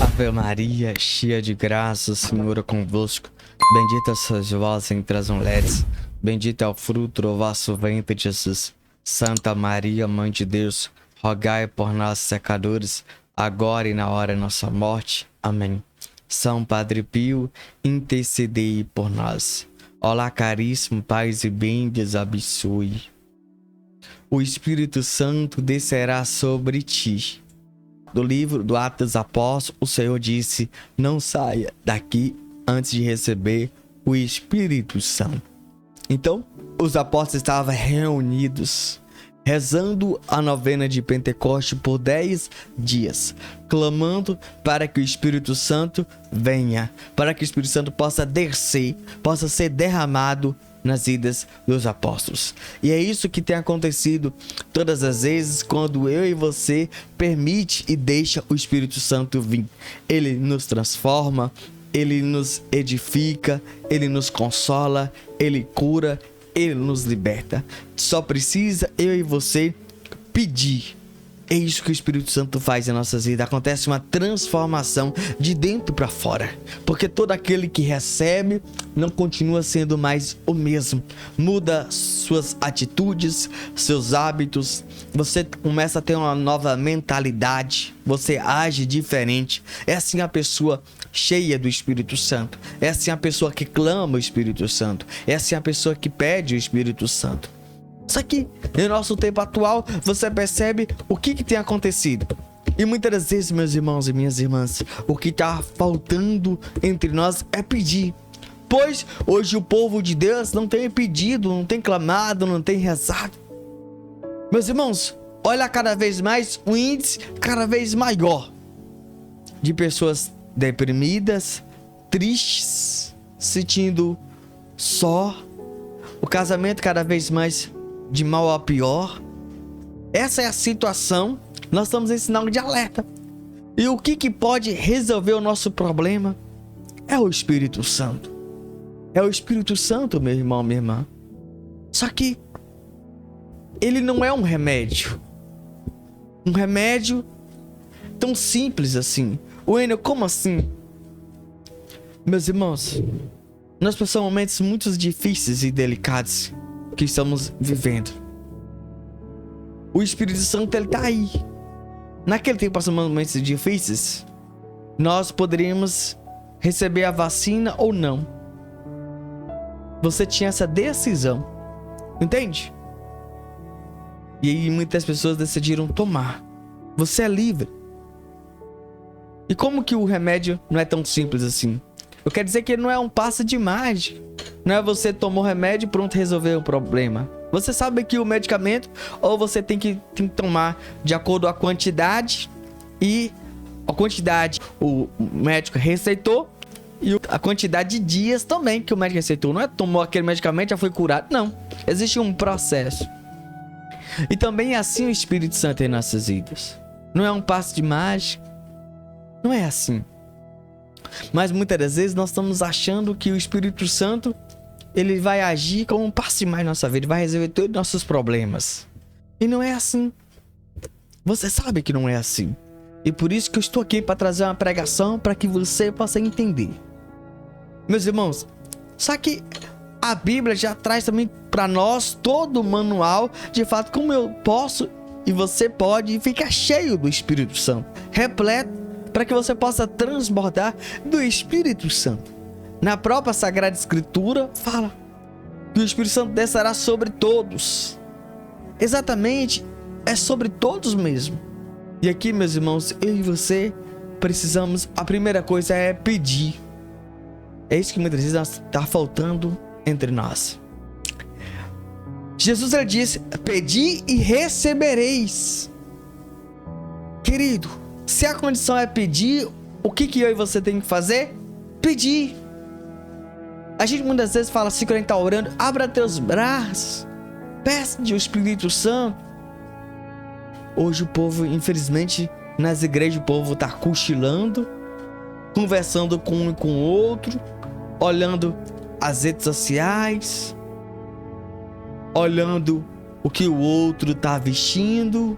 Ave Maria, cheia de graça, o Senhor é convosco. Bendita sois vós entre as mulheres. Bendito é o fruto do vosso ventre, Jesus. Santa Maria, Mãe de Deus, rogai por nós, pecadores, agora e na hora de nossa morte. Amém. São Padre Pio, intercedei por nós. Olá, caríssimo, paz e bem Deus abençoe. O Espírito Santo descerá sobre ti. Do livro do Atos dos Apóstolos, o Senhor disse: não saia daqui antes de receber o Espírito Santo. Então, os apóstolos estavam reunidos, rezando a novena de Pentecostes por 10 dias, clamando para que o Espírito Santo venha, para que o Espírito Santo possa descer, possa ser derramado nas vidas dos apóstolos. E é isso que tem acontecido todas as vezes quando eu e você permite e deixa o Espírito Santo vir. Ele nos transforma, ele nos edifica, ele nos consola, ele cura, ele nos liberta. Só precisa eu e você pedir. É isso que o Espírito Santo faz em nossas vidas. Acontece uma transformação de dentro para fora. Porque todo aquele que recebe não continua sendo mais o mesmo. Muda suas atitudes, seus hábitos. Você começa a ter uma nova mentalidade. Você age diferente. É assim a pessoa cheia do Espírito Santo. É assim a pessoa que clama o Espírito Santo. É assim a pessoa que pede o Espírito Santo. Só que no nosso tempo atual, você percebe o que tem acontecido. E muitas das vezes, meus irmãos e minhas irmãs, o que está faltando entre nós é pedir. Pois hoje o povo de Deus não tem pedido, não tem clamado, não tem rezado. Meus irmãos, olha cada vez mais o índice cada vez maior de pessoas deprimidas, tristes, sentindo só. O casamento cada vez mais de mal a pior. Essa é a situação. Nós estamos em sinal de alerta. E o que pode resolver o nosso problema? É o Espírito Santo. É o Espírito Santo, meu irmão, minha irmã. Só que ele não é um remédio. Um remédio tão simples assim. Wendel, como assim? Meus irmãos, nós passamos momentos muito difíceis e delicados que estamos vivendo. O Espírito Santo, ele tá aí. Naquele tempo, passamos momentos difíceis, nós poderíamos receber a vacina ou não. Você tinha essa decisão, entende? E aí muitas pessoas decidiram tomar. Você é livre. E como que o remédio não é tão simples assim? Eu quero dizer que ele não é um passe de mágica. Não é você tomou remédio e pronto, resolveu o problema. Você sabe que o medicamento, ou você tem que tomar de acordo com a quantidade e a quantidade o médico receitou e a quantidade de dias também que o médico receitou. Não é tomou aquele medicamento e já foi curado. Não. Existe um processo. E também é assim o Espírito Santo em nossas vidas. Não é um passe de mágica. Não é assim. Mas muitas das vezes nós estamos achando que o Espírito Santo ele vai agir como um passe mais na nossa vida, vai resolver todos os nossos problemas. E não é assim. Você sabe que não é assim. E por isso que eu estou aqui para trazer uma pregação para que você possa entender. Meus irmãos, só que a Bíblia já traz também para nós todo o manual de fato como eu posso e você pode ficar cheio do Espírito Santo, repleto, para que você possa transbordar do Espírito Santo. Na própria Sagrada Escritura fala que o Espírito Santo descerá sobre todos. Exatamente, é sobre todos mesmo. E aqui, meus irmãos, eu e você precisamos, a primeira coisa é pedir. É isso que muitas vezes está faltando entre nós. Jesus ele disse: pedi e recebereis. Querido, se a condição é pedir, o que eu e você tem que fazer? Pedir. A gente muitas vezes fala assim, quando a gente está orando: abra teus braços, peça o Espírito Santo. Hoje o povo, infelizmente, nas igrejas o povo está cochilando, conversando com um e com o outro, olhando as redes sociais, olhando o que o outro está vestindo,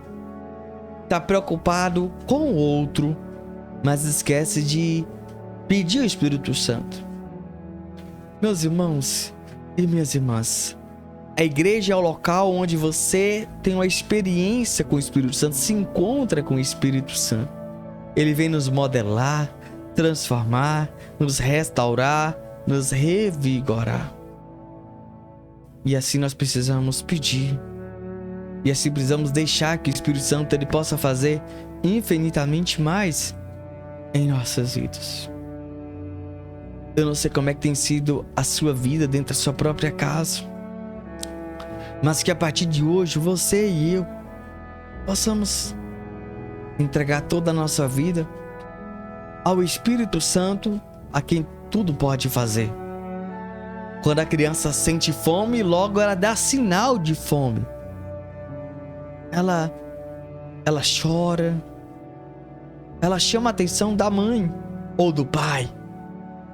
está preocupado com o outro, mas esquece de pedir ao Espírito Santo. Meus irmãos e minhas irmãs, a igreja é o local onde você tem uma experiência com o Espírito Santo, se encontra com o Espírito Santo. Ele vem nos modelar, transformar, nos restaurar, nos revigorar. E assim nós precisamos pedir. E assim precisamos deixar que o Espírito Santo ele possa fazer infinitamente mais em nossas vidas. Eu não sei como é que tem sido a sua vida dentro da sua própria casa, mas que a partir de hoje você e eu possamos entregar toda a nossa vida ao Espírito Santo, a quem tudo pode fazer. Quando a criança sente fome, logo ela dá sinal de fome. Ela chora, ela chama a atenção da mãe ou do pai.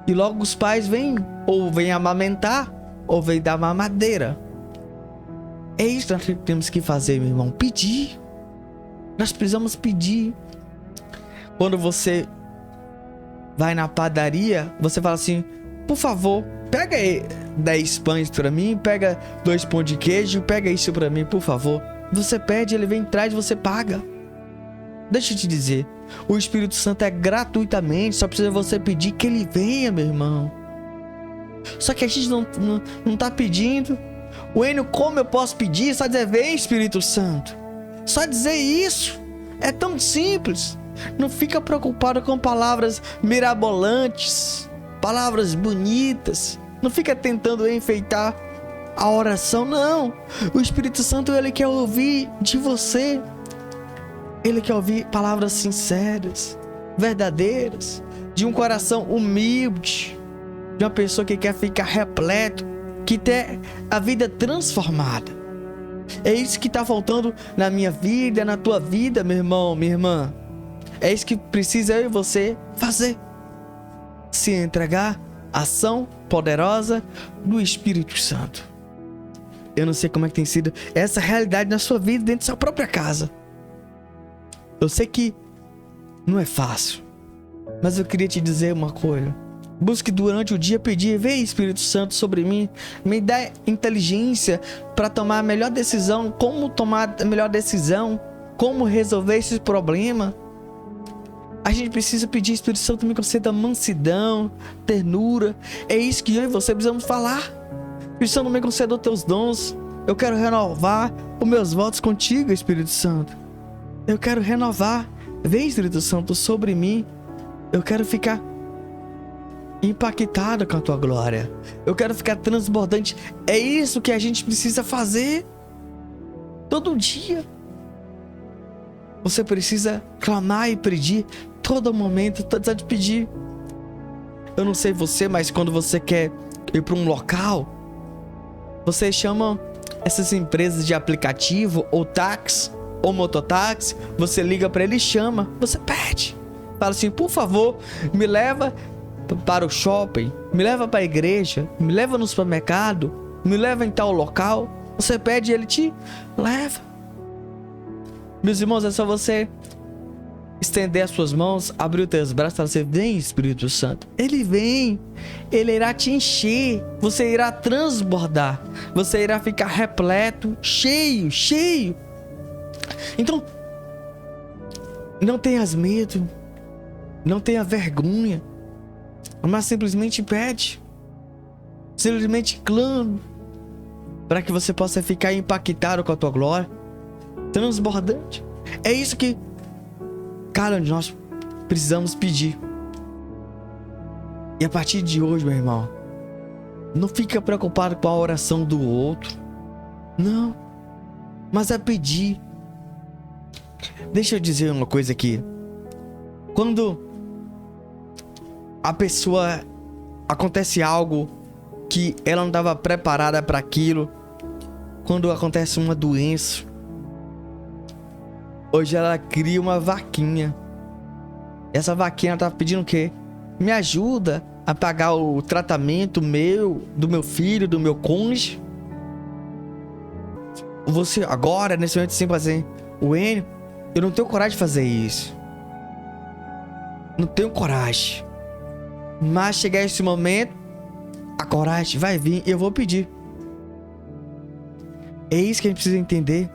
E logo os pais vêm, ou vêm amamentar, ou vêm dar mamadeira. É isso que nós temos que fazer, meu irmão, pedir. Nós precisamos pedir. Quando você vai na padaria, você fala assim: por favor, pega aí 10 pães pra mim, pega 2 pães de queijo, pega isso pra mim, por favor. Você pede, ele vem atrás e você paga. Deixa eu te dizer, o Espírito Santo é gratuitamente, só precisa você pedir que ele venha, meu irmão. Só que a gente não tá pedindo. Enio, como eu posso pedir? Só dizer: vem, Espírito Santo. Só dizer isso. É tão simples. Não fica preocupado com palavras mirabolantes, palavras bonitas. Não fica tentando enfeitar a oração, não. O Espírito Santo, ele quer ouvir de você. Ele quer ouvir palavras sinceras, verdadeiras, de um coração humilde, de uma pessoa que quer ficar repleto, que tem a vida transformada. É isso que está faltando na minha vida, na tua vida, meu irmão, minha irmã. É isso que precisa eu e você fazer. Se entregar à ação poderosa do Espírito Santo. Eu não sei como é que tem sido essa realidade na sua vida, dentro da sua própria casa. Eu sei que não é fácil, mas eu queria te dizer uma coisa. Busque durante o dia pedir: vem, Espírito Santo, sobre mim. Me dá inteligência para tomar a melhor decisão. Como tomar a melhor decisão? Como resolver esse problema? A gente precisa pedir: Espírito Santo, me conceda mansidão, ternura. É isso que eu e você precisamos falar. Espírito Santo, me conceda os teus dons. Eu quero renovar os meus votos contigo, Espírito Santo. Eu quero renovar. Vem, Espírito Santo, sobre mim. Eu quero ficar impactado com a tua glória. Eu quero ficar transbordante. É isso que a gente precisa fazer todo dia. Você precisa clamar e pedir todo momento. Tô precisando de pedir. Eu não sei você, mas quando você quer ir para um local, você chama essas empresas de aplicativo ou táxi ou mototáxi. Você liga para ele e chama. Você pede. Fala assim: por favor, me leva para o shopping, me leva para a igreja, me leva no supermercado, me leva em tal local. Você pede e ele te leva. Meus irmãos, é só você estender as suas mãos, abrir os teus braços e falar assim: vem, Espírito Santo. Ele vem, ele irá te encher, você irá transbordar, você irá ficar repleto, cheio. Então, não tenhas medo, não tenha vergonha, mas simplesmente pede, simplesmente clame, para que você possa ficar impactado com a tua glória, transbordante. É isso que cada um de nós precisamos pedir. E a partir de hoje, meu irmão, não fica preocupado com a oração do outro, não, mas é pedir. Deixa eu dizer uma coisa aqui. Quando a pessoa acontece algo que ela não estava preparada para aquilo, quando acontece uma doença, hoje ela cria uma vaquinha. Essa vaquinha tá pedindo o quê? Me ajuda a pagar o tratamento do meu filho, do meu cônjuge. Você agora, nesse momento, assim, fazer: Enio, eu não tenho coragem de fazer isso. não tenho coragem. Mas chegar esse momento, a coragem vai vir e eu vou pedir. É isso que a gente precisa entender.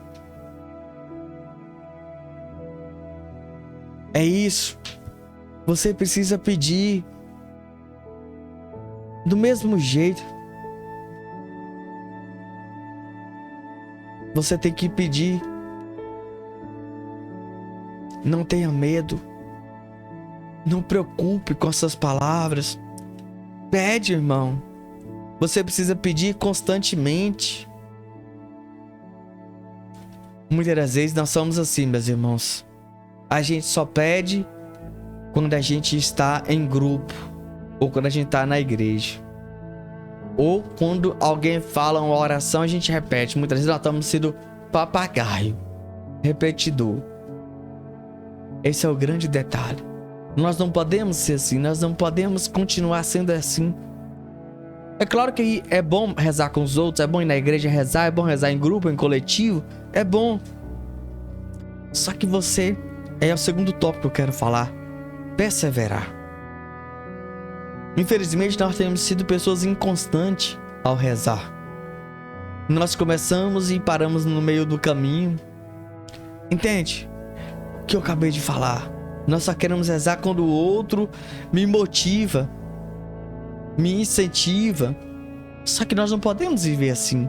É isso. Você precisa pedir. Do mesmo jeito. Você tem que pedir. Não tenha medo. Não preocupe com essas palavras. Pede, irmão. Você precisa pedir constantemente. Muitas das vezes nós somos assim, meus irmãos. A gente só pede quando a gente está em grupo. Ou quando a gente está na igreja. Ou quando alguém fala uma oração, a gente repete. Muitas vezes nós estamos sendo papagaio. Repetidor. Esse é o grande detalhe. Nós não podemos ser assim. Nós não podemos continuar sendo assim. É claro que é bom rezar com os outros. É bom ir na igreja rezar. É bom rezar em grupo, em coletivo. É bom. Só que você... É o segundo tópico que eu quero falar. Perseverar. Infelizmente, nós temos sido pessoas inconstantes ao rezar. Nós começamos e paramos no meio do caminho. Entende? O que eu acabei de falar. Nós só queremos rezar quando o outro me motiva, me incentiva. Só que nós não podemos viver assim.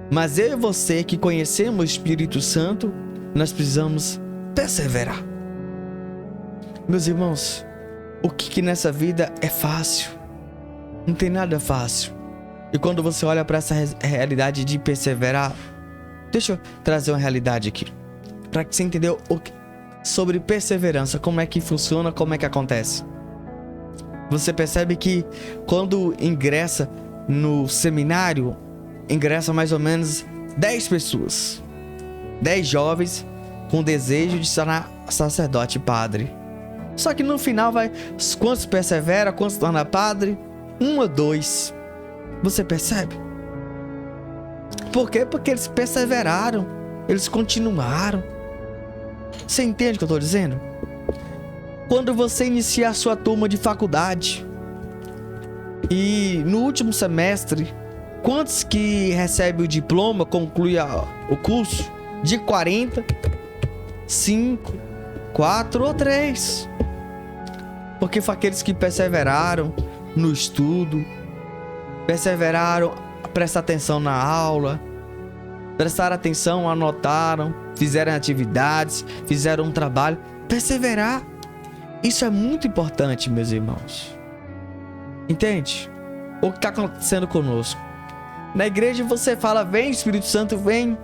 Mas eu e você que conhecemos o Espírito Santo, nós precisamos perseverar. Meus irmãos, o que nessa vida é fácil? Não tem nada fácil. E quando você olha para essa realidade de perseverar, deixa eu trazer uma realidade aqui, para que você entendeu sobre perseverança, como é que funciona, como é que acontece. Você percebe que quando ingressa no seminário, ingressa mais ou menos 10 pessoas, 10 jovens com desejo de se tornar sacerdote e padre. Só que no final vai, quantos persevera, quantos se torna padre? 1 ou 2. Você percebe? Por quê? Porque eles perseveraram, eles continuaram. Você entende o que eu estou dizendo? Quando você inicia a sua turma de faculdade e no último semestre, quantos que recebem o diploma, conclui o curso? De 40, 5, 4 ou 3. Porque foi aqueles que perseveraram no estudo, perseveraram a prestar atenção na aula, prestaram atenção, anotaram, fizeram atividades, fizeram um trabalho. Perseverar. Isso é muito importante, meus irmãos. Entende? O que está acontecendo conosco? Na igreja você fala, vem Espírito Santo, vem.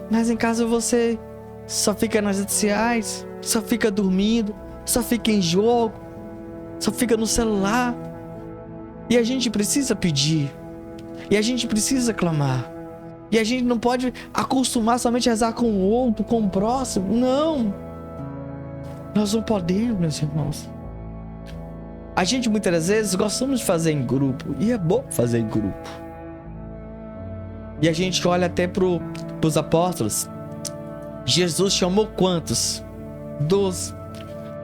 Mas em casa você só fica nas redes sociais, só fica dormindo, só fica em jogo, só fica no celular. E a gente precisa pedir. E a gente precisa clamar. E a gente não pode acostumar somente a rezar com o outro, com o próximo. Não. Nós não podemos, meus irmãos. A gente muitas das vezes gostamos de fazer em grupo. E é bom fazer em grupo. E a gente olha até para os apóstolos. Jesus chamou quantos? 12.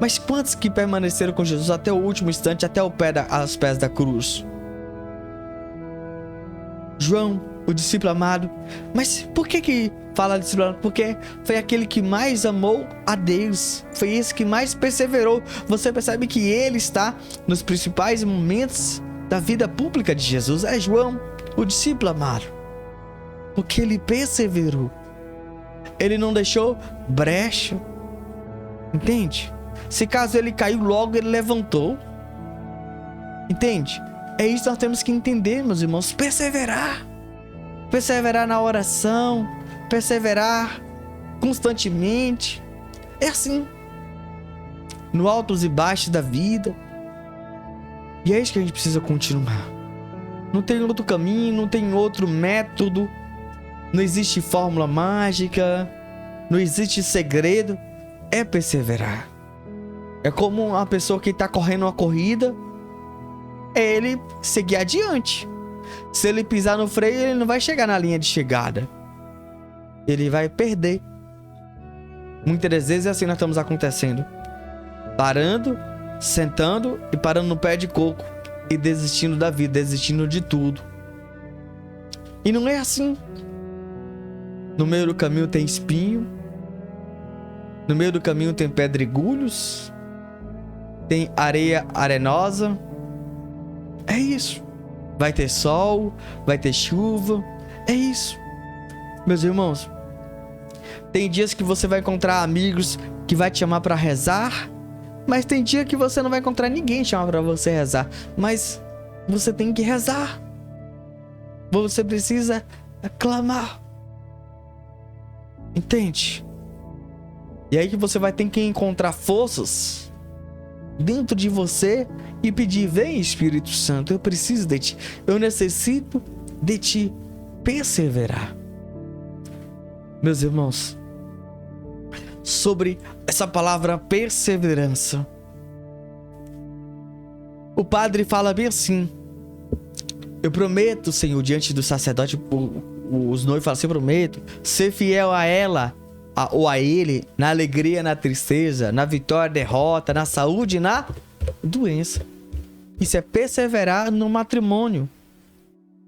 Mas quantos que permaneceram com Jesus até o último instante, até aos pés da cruz? João, o discípulo amado. Mas por que fala discípulo amado? Porque foi aquele que mais amou a Deus. Foi esse que mais perseverou. Você percebe que ele está nos principais momentos da vida pública de Jesus. É João, o discípulo amado. Porque ele perseverou. Ele não deixou brecha. Entende? Se caso ele caiu, logo ele levantou. Entende? É isso que nós temos que entender, meus irmãos. Perseverar. Perseverar na oração. Perseverar constantemente. É assim. No altos e baixos da vida. E é isso que a gente precisa continuar. Não tem outro caminho, não tem outro método. Não existe fórmula mágica. Não existe segredo. É perseverar. É como uma pessoa que está correndo uma corrida. É ele seguir adiante. Se ele pisar no freio, ele não vai chegar na linha de chegada. Ele vai perder. Muitas das vezes é assim que nós estamos acontecendo. Parando, sentando e parando no pé de coco e desistindo da vida, desistindo de tudo. E não é assim. No meio do caminho tem espinho, no meio do caminho tem pedregulhos, tem areia arenosa. É isso. Vai ter sol, vai ter chuva. É isso. Meus irmãos, tem dias que você vai encontrar amigos que vai te chamar para rezar, mas tem dia que você não vai encontrar ninguém chamar para você rezar. Mas você tem que rezar. Você precisa clamar. Entende? E aí que você vai ter que encontrar forças dentro de você e pedir: vem, Espírito Santo, eu preciso de ti. Eu necessito de ti. Perseverar. Meus irmãos, sobre essa palavra perseverança, o padre fala bem assim: eu prometo, Senhor, diante do sacerdote, os noivos falam assim: eu prometo ser fiel a ela ou a ele, na alegria, na tristeza, na vitória, derrota, na saúde e na doença. Isso é perseverar no matrimônio.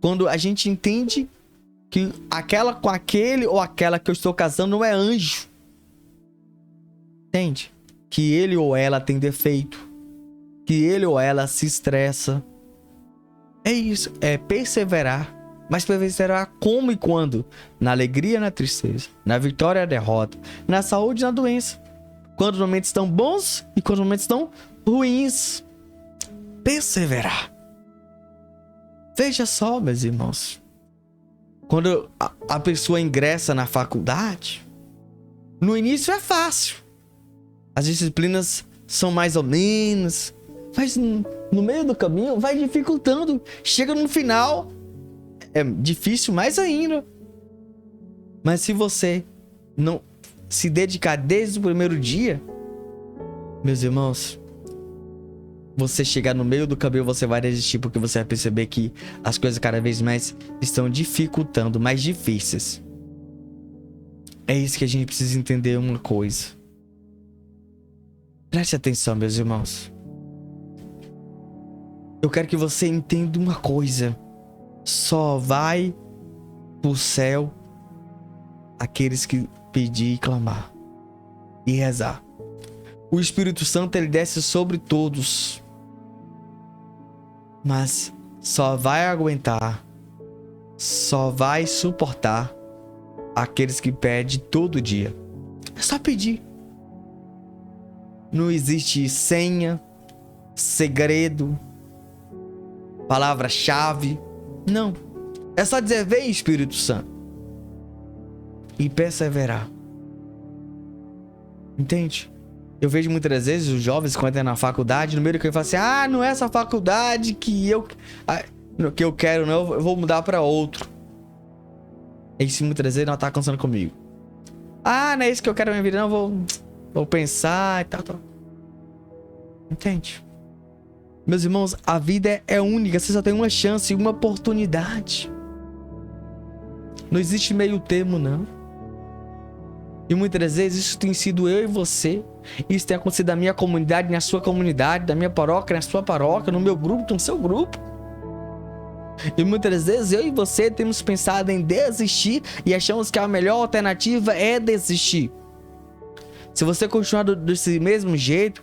Quando a gente entende que aquela com aquele ou aquela que eu estou casando não é anjo. Entende? Que ele ou ela tem defeito. Que ele ou ela se estressa. É isso, é perseverar. Mas perseverar como e quando? Na alegria e na tristeza. Na vitória e na derrota. Na saúde e na doença. Quando os momentos estão bons e quando os momentos estão ruins. Perseverar. Veja só, meus irmãos. Quando a pessoa ingressa na faculdade, no início é fácil. As disciplinas são mais ou menos, mas no meio do caminho vai dificultando. Chega no final, é difícil mais ainda. Mas se você não se dedicar desde o primeiro dia, meus irmãos, você chegar no meio do caminho, você vai desistir, porque você vai perceber que as coisas cada vez mais estão dificultando, mais difíceis. É isso que a gente precisa entender uma coisa. Preste atenção, meus irmãos. Eu quero que você entenda uma coisa. Só vai pro céu aqueles que pedir e clamar e rezar. O Espírito Santo, ele desce sobre todos. Mas só vai aguentar, só vai suportar aqueles que pedem todo dia. É só pedir. Não existe senha, segredo, palavra-chave. Não. É só dizer: vem, Espírito Santo. E perseverar. Entende? Eu vejo muitas vezes os jovens, quando entram na faculdade, no meio do que eu falo assim: ah, não é essa faculdade que eu quero, não, eu vou mudar para outro. Isso muitas vezes não tá acontecendo comigo. Ah, não é isso que eu quero na minha vida, não, vou pensar e tal. Entende? Meus irmãos, a vida é única, você só tem uma chance, uma oportunidade. Não existe meio termo, não. E muitas vezes isso tem sido eu e você. Isso tem acontecido na minha comunidade, na sua comunidade, na minha paróquia, na sua paróquia, no meu grupo, no seu grupo. E muitas vezes eu e você temos pensado em desistir e achamos que a melhor alternativa é desistir. Se você continuar desse mesmo jeito,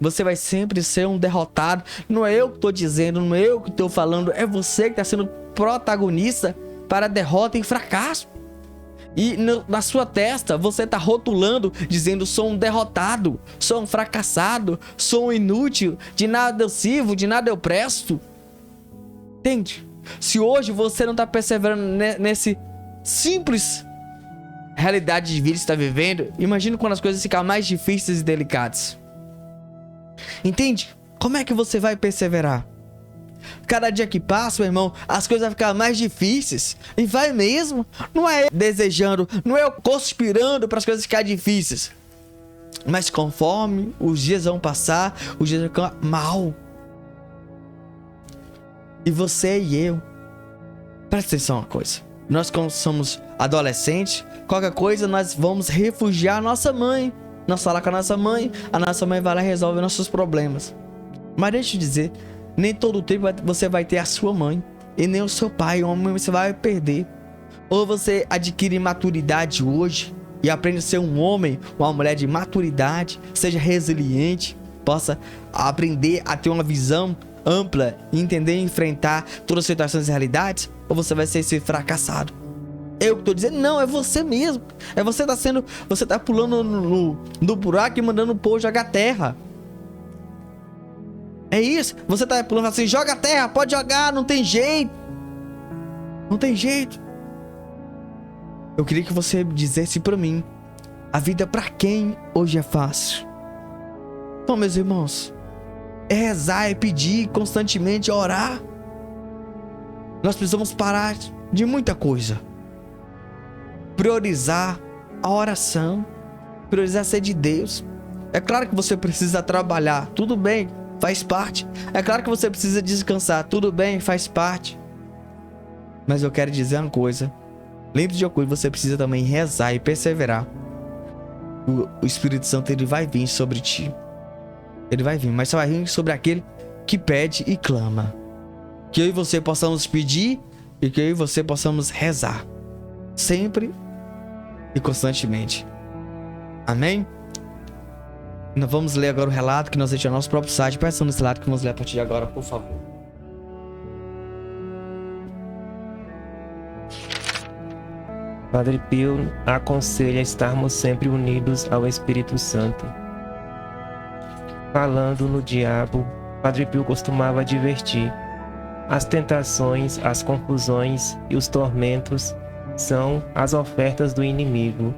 você vai sempre ser um derrotado. Não é eu que estou dizendo, não é eu que estou falando, é você que está sendo protagonista para a derrota e fracasso. E na sua testa você está rotulando, dizendo: sou um derrotado, sou um fracassado, sou um inútil, de nada eu sirvo, de nada eu presto. Entende? Se hoje você não está perseverando nesse simples realidade de vida que você está vivendo, imagina quando as coisas ficam mais difíceis e delicadas. Entende? Como é que você vai perseverar? Cada dia que passa, meu irmão, as coisas vão ficar mais difíceis. E vai mesmo. Não é eu desejando, não é eu conspirando para as coisas ficarem difíceis. Mas conforme os dias vão passar, os dias vão ficar mal. E você e eu, presta atenção uma coisa. Nós, quando somos adolescentes, qualquer coisa nós vamos refugiar a nossa mãe. Nós falamos com a nossa mãe vai lá e resolve nossos problemas. Mas deixa eu te dizer, nem todo tempo você vai ter a sua mãe e nem o seu pai. Uma mãe você vai perder. Ou você adquire maturidade hoje e aprende a ser um homem, uma mulher de maturidade, seja resiliente, possa aprender a ter uma visão ampla, entender e enfrentar todas as situações e realidades, ou você vai ser esse fracassado. Eu que tô dizendo, não, é você mesmo. É você tá pulando no buraco e mandando o povo jogar terra. É isso, você tá pulando assim, joga terra, pode jogar, não tem jeito. Não tem jeito. Eu queria que você dissesse pra mim, a vida pra quem hoje é fácil? Então, meus irmãos, é rezar, é pedir constantemente, é orar. Nós precisamos parar de muita coisa. Priorizar a oração, priorizar ser de Deus. É claro que você precisa trabalhar, tudo bem, faz parte. É claro que você precisa descansar, tudo bem, faz parte. Mas eu quero dizer uma coisa. Lembre-se de uma coisa, você precisa também rezar e perseverar. O Espírito Santo, ele vai vir sobre ti. Ele vai vir, mas só vai vir sobre aquele que pede e clama. Que eu e você possamos pedir e que eu e você possamos rezar. Sempre e constantemente. Amém? Nós vamos ler agora o relato que nós deixamos no nosso próprio site. Peça nesse relato que vamos ler a partir de agora, por favor. Padre Pio aconselha estarmos sempre unidos ao Espírito Santo. Falando no diabo, Padre Pio costumava advertir: as tentações, as confusões e os tormentos são as ofertas do inimigo.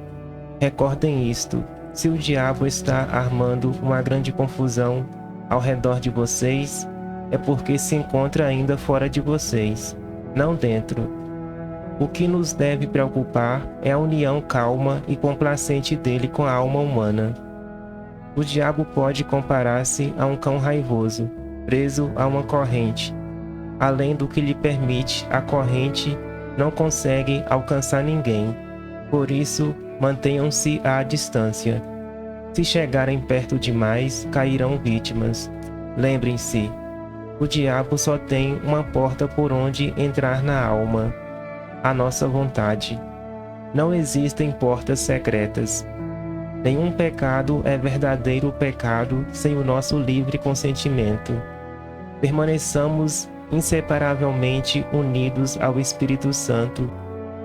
Recordem isto: se o diabo está armando uma grande confusão ao redor de vocês, é porque se encontra ainda fora de vocês, não dentro. O que nos deve preocupar é a união calma e complacente dele com a alma humana. O diabo pode comparar-se a um cão raivoso, preso a uma corrente. Além do que lhe permite, a corrente não consegue alcançar ninguém. Por isso, mantenham-se à distância. Se chegarem perto demais, cairão vítimas. Lembrem-se, o diabo só tem uma porta por onde entrar na alma: a nossa vontade. Não existem portas secretas. Nenhum pecado é verdadeiro pecado sem o nosso livre consentimento. Permaneçamos inseparavelmente unidos ao Espírito Santo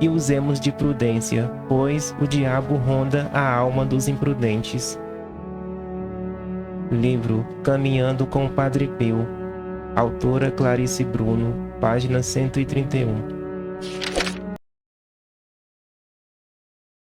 e usemos de prudência, pois o diabo ronda a alma dos imprudentes. Livro Caminhando com o Padre Pio. Autora Clarice Bruno, página 131.